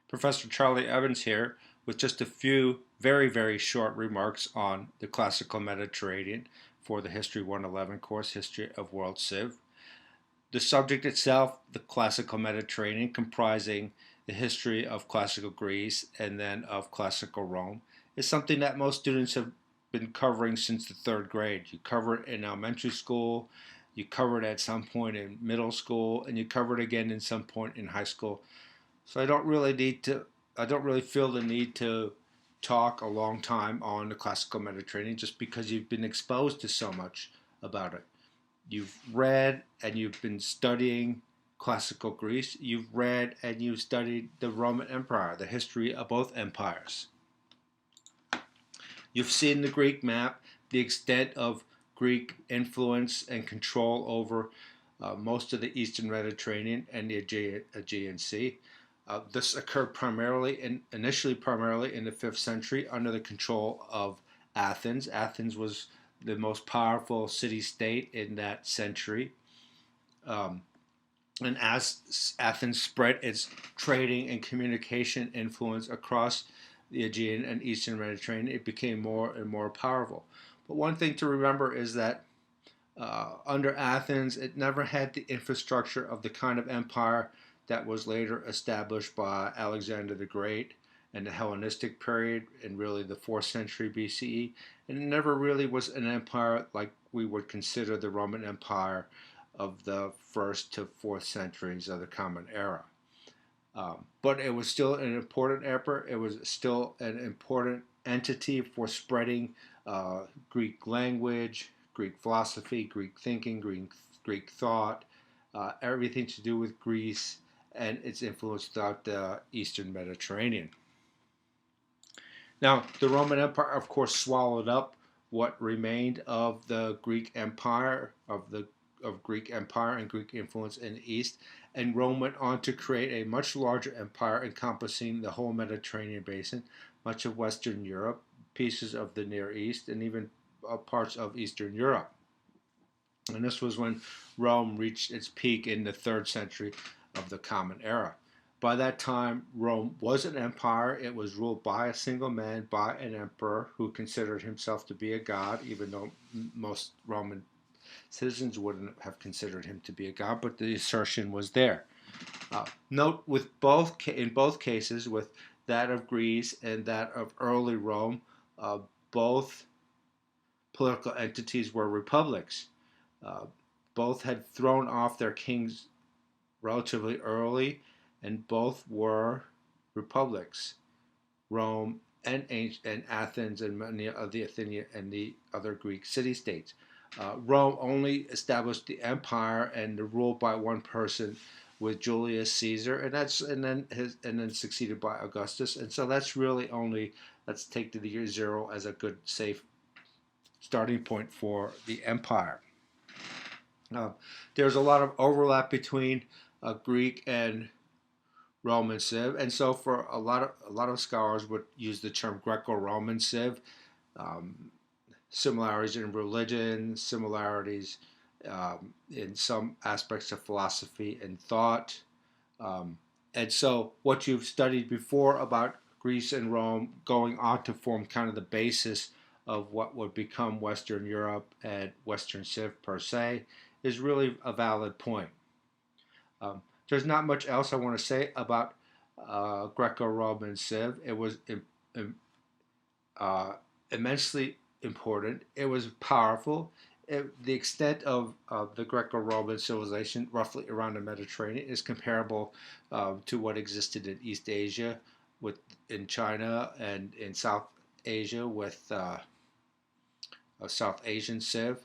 Professor Charlie Evans here with just a few very short remarks on the classical Mediterranean for the History 111 course, History of World Civ. The subject itself, the classical Mediterranean, comprising the history of classical Greece and then of classical Rome, is something that most students have been covering since the third grade. You cover it in elementary school, you cover it at some point in middle school, and you cover it again in some point in high school. So I don't really feel the need to talk a long time on the classical Mediterranean just because you've been exposed to so much about it. You've read and you've been studying classical Greece. You've read and you've studied the Roman Empire, the history of both empires. You've seen the Greek map, the extent of Greek influence and control over most of the Eastern Mediterranean and the Aegean Sea. This occurred initially primarily in the 5th century under the control of Athens. Athens was the most powerful city-state in that century. And as Athens spread its trading and communication influence across the Aegean and Eastern Mediterranean, it became more and more powerful. But one thing to remember is that under Athens, it never had the infrastructure of the kind of empire that was later established by Alexander the Great in the Hellenistic period in really the 4th century BCE. And it never really was an empire like we would consider the Roman Empire of the 1st to 4th centuries of the Common Era. But it was still an important emperor. It was still an important entity for spreading Greek language, Greek philosophy, Greek thinking, Greek thought, everything to do with Greece and its influence throughout the Eastern Mediterranean. Now, the Roman Empire, of course, swallowed up what remained of the Greek Empire, of Greek Empire and Greek influence in the East, and Rome went on to create a much larger empire encompassing the whole Mediterranean basin, much of Western Europe, pieces of the Near East, and even parts of Eastern Europe. And this was when Rome reached its peak in the 3rd century of the Common Era. By that time, Rome was an empire. It was ruled by a single man, by an emperor who considered himself to be a god, even though most Roman citizens wouldn't have considered him to be a god, but the assertion was there. Note in both cases, with that of Greece and that of early Rome, both political entities were republics. Both had thrown off their kings relatively early, and both were republics. Rome and Athens and many of the Athenian and the other Greek city-states. Rome only established the empire and the rule by one person with Julius Caesar, and then succeeded by Augustus. And so that's really only, let's take the year 0 as a good safe starting point for the empire. There's a lot of overlap between Greek and Roman Civ, and so for a lot of scholars would use the term Greco-Roman Civ. Similarities in religion, similarities in some aspects of philosophy and thought. And so what you've studied before about Greece and Rome going on to form kind of the basis of what would become Western Europe and Western Civ per se is really a valid point. There's not much else I want to say about Greco-Roman Civ. It was immensely important. It was powerful. The extent of the Greco-Roman civilization, roughly around the Mediterranean, is comparable to what existed in East Asia, in China, and in South Asia with a South Asian Civ.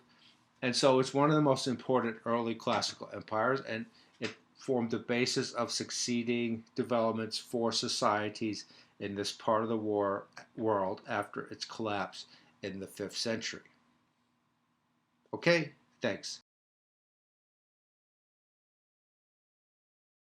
And so it's one of the most important early classical empires, and it formed the basis of succeeding developments for societies in this part of the world after its collapse in the 5th century. Okay, thanks.